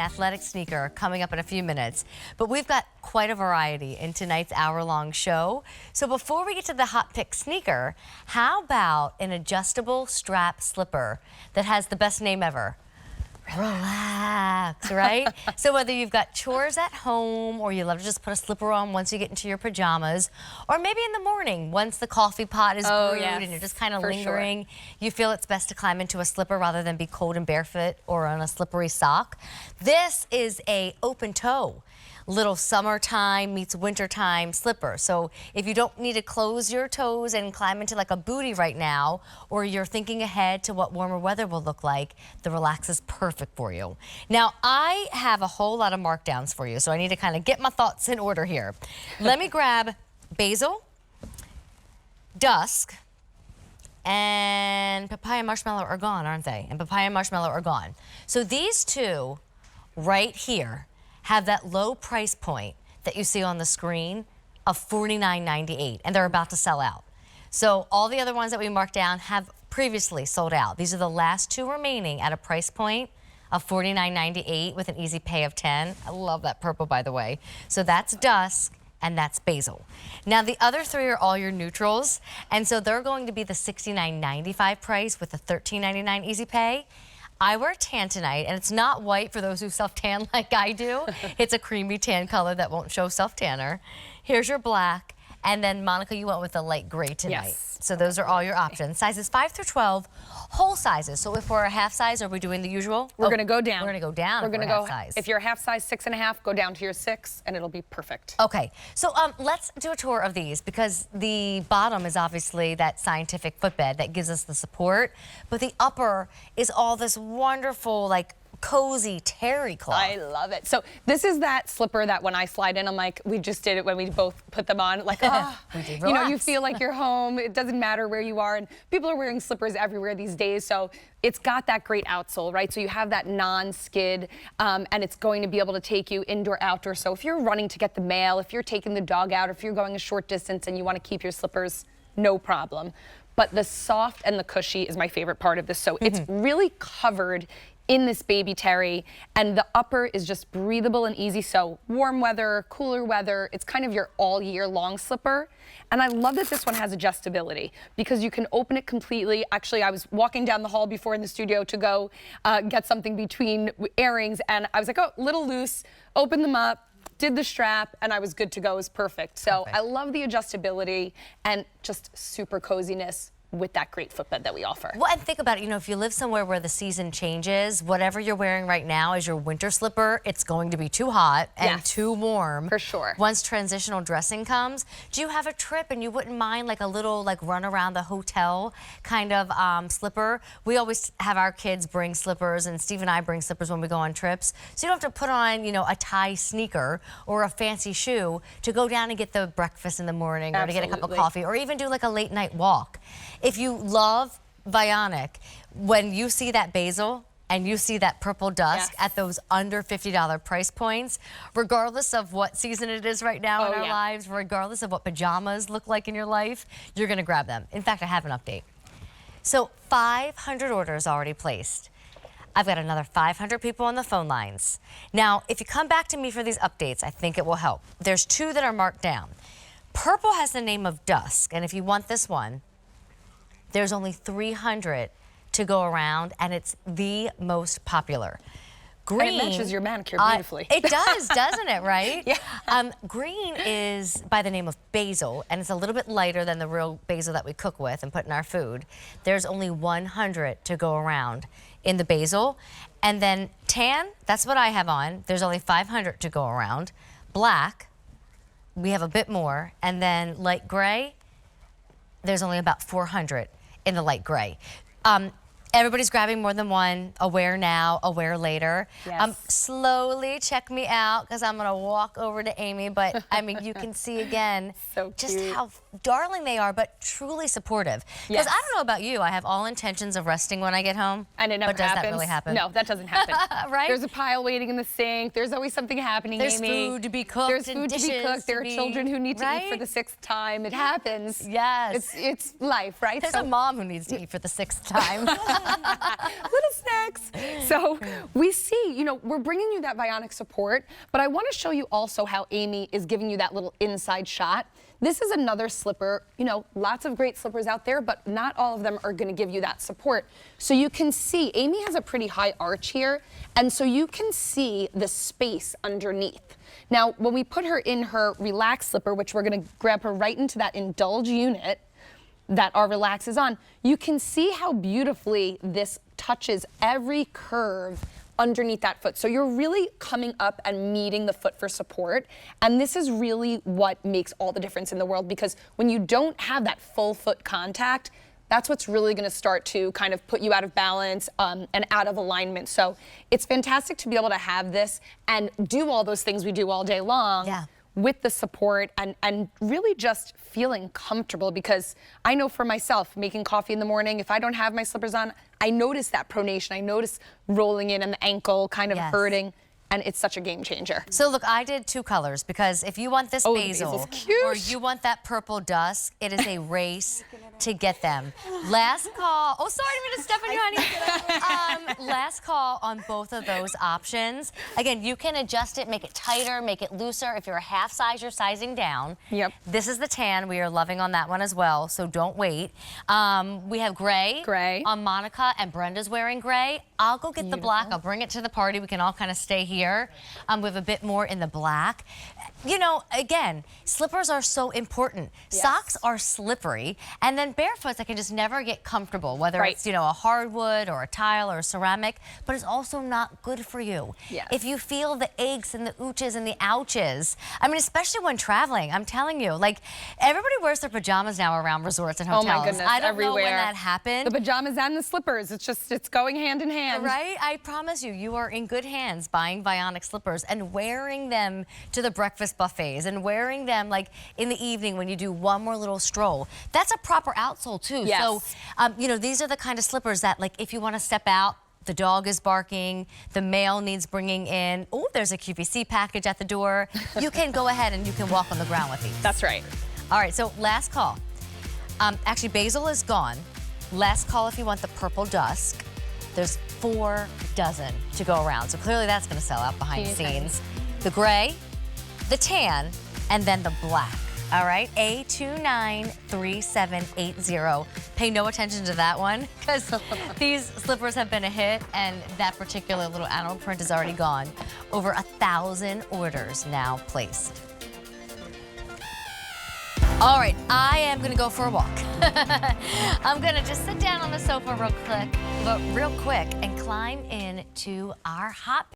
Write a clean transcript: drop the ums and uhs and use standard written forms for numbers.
athletic sneaker coming up in a few minutes. But we've got quite a variety in tonight's hour-long show. So before we get to the hot pick sneaker, how about an adjustable strap slipper that has the best name ever? Relax, right? So whether you've got chores at home or you love to just put a slipper on once you get into your pajamas, or maybe in the morning once the coffee pot is brewed and you're just kind of lingering, you feel it's best to climb into a slipper rather than be cold and barefoot or on a slippery sock. This is a open toe little summertime meets wintertime slipper. So if you don't need to close your toes and climb into like a booty right now, or you're thinking ahead to what warmer weather will look like, the Relax is perfect for you. Now, I have a whole lot of markdowns for you, so I need to kind of get my thoughts in order here. Let me grab Basil, Dusk, and Papaya and Marshmallow are gone, aren't they? And Papaya and Marshmallow are gone. So these two right here have that low price point that you see on the screen of $49.98, and they're about to sell out. So all the other ones that we marked down have previously sold out. These are the last two remaining at a price point of $49.98 with an easy pay of $10. I love that purple, by the way. So that's Dusk and that's Basil. Now the other three are all your neutrals, and so they're going to be the $69.95 price with a $13.99 easy pay. I wear tan tonight, and it's not white for those who self-tan like I do. It's a creamy tan color that won't show self-tanner. Here's your black, and then Monica, you went with the light gray tonight. Yes. So those are all your options. Sizes 5 through 12, whole sizes. So if we're a half size, are we doing the usual? We're gonna go down. We're gonna go down. We're gonna go size. If you're a half size 6.5, go down to your 6, and it'll be perfect. Okay, so let's do a tour of these because the bottom is obviously that scientific footbed that gives us the support, but the upper is all this wonderful, like, cozy terry cloth. I love it. So this is that slipper that when I slide in, I'm like, we just did it when we both put them on. Like, you know, you feel like you're home. It doesn't matter where you are. And people are wearing slippers everywhere these days. So it's got that great outsole, right? So you have that non-skid, and it's going to be able to take you indoor, outdoor. So if you're running to get the mail, if you're taking the dog out, if you're going a short distance and you want to keep your slippers, no problem. But the soft and the cushy is my favorite part of this. So it's really covered in this baby terry, and the upper is just breathable and easy. So warm weather, cooler weather, it's kind of your all year long slipper. And I love that this one has adjustability because you can open it completely. Actually, I was walking down the hall before in the studio to go get something between airings, and I was like, oh, little loose, open them up, did the strap, and I was good to go. It was perfect. So I love the adjustability and just super coziness with that great footbed that we offer. Well, and think about it, you know, if you live somewhere where the season changes, whatever you're wearing right now is your winter slipper, it's going to be too hot and too warm. For sure. Once transitional dressing comes, do you have a trip and you wouldn't mind like a little like run around the hotel kind of slipper? We always have our kids bring slippers, and Steve and I bring slippers when we go on trips. So you don't have to put on, you know, a tie sneaker or a fancy shoe to go down and get the breakfast in the morning or to get a cup of coffee or even do like a late night walk. If you love Vionic, when you see that Basil and you see that purple Dusk at those under $50 price points, regardless of what season it is right now in our lives, regardless of what pajamas look like in your life, you're gonna grab them. In fact, I have an update. So 500 orders already placed. I've got another 500 people on the phone lines. Now, if you come back to me for these updates, I think it will help. There's two that are marked down. Purple has the name of Dusk, and if you want this one, there's only 300 to go around, and it's the most popular. Green, and it matches your manicure beautifully. It does, doesn't it, right? Yeah. Green is by the name of Basil, and it's a little bit lighter than the real basil that we cook with and put in our food. There's only 100 to go around in the Basil. And then tan, that's what I have on. There's only 500 to go around. Black, we have a bit more. And then light gray, there's only about 400 in the light gray. Everybody's grabbing more than one. Aware now, aware later. Yes. Slowly check me out because I'm gonna walk over to Amy, but I mean, you can see again just how darling they are, but truly supportive. Because I don't know about you, I have all intentions of resting when I get home. And it never happens. But does that really happen? No, that doesn't happen. Right? There's a pile waiting in the sink. There's always something happening, There's Amy. food to be cooked. There's food to be cooked. There are children who need to eat for the 6th time. It happens. Yes. It's life, right? There's a mom who needs to eat for the 6th time. Little snacks. So we see, you know, we're bringing you that Vionic support, but I want to show you also how Amy is giving you that little inside shot. This is another slipper, you know, lots of great slippers out there, but not all of them are going to give you that support. So you can see Amy has a pretty high arch here, and so you can see the space underneath. Now, when we put her in her relaxed slipper, which we're going to grab her right into that indulge unit that our relax is on, you can see how beautifully this touches every curve underneath that foot. So you're really coming up and meeting the foot for support. And this is really what makes all the difference in the world, because when you don't have that full foot contact, that's what's really going to start to kind of put you out of balance and out of alignment. So it's fantastic to be able to have this and do all those things we do all day long. Yeah. With the support and really just feeling comfortable, because I know for myself, making coffee in the morning, if I don't have my slippers on, I notice that pronation. I notice rolling in and the ankle kind of hurting. And it's such a game changer. So look, I did 2 colors, because if you want this basil or you want that purple dusk, it is a race to get them. Last call. Oh, sorry, I'm gonna step on you, honey. Last call on both of those options. Again, you can adjust it, make it tighter, make it looser. If you're a half size, you're sizing down. Yep. This is the tan. We are loving on that one as well, so don't wait. We have gray. Gray. On Monica, and Brenda's wearing gray. I'll go get the black. I'll bring it to the party. We can all kind of stay here. We have a bit more in the black. You know, again, slippers are so important. Yes. Socks are slippery, and then barefoots, I can just never get comfortable, whether it's, you know, a hardwood or a tile or a ceramic, but it's also not good for you. Yes. If you feel the aches and the ooches and the ouches, I mean, especially when traveling, I'm telling you, like, everybody wears their pajamas now around resorts and hotels. Oh my goodness, I don't everywhere. know when that happened. The pajamas and the slippers, it's going hand in hand. Right? I promise you, you are in good hands buying Vionic slippers and wearing them to the breakfast buffets and wearing them like in the evening when you do one more little stroll. That's a proper outsole too. Yes. So, you know, these are the kind of slippers that, like, if you want to step out, the dog is barking, the mail needs bringing in, oh, there's a QVC package at the door, you can go ahead and you can walk on the ground with these. That's right. All right, so last call. Actually, basil is gone. Last call if you want the purple dusk. There's 4 dozen to go around, so clearly that's going to sell out behind the scenes. The gray, the tan, and then the black. All right, A293780. Pay no attention to that one, because these slippers have been a hit, and that particular little animal print is already gone. Over 1,000 orders now placed. All right, I am gonna go for a walk. I'm gonna just sit down on the sofa real quick and climb into our hot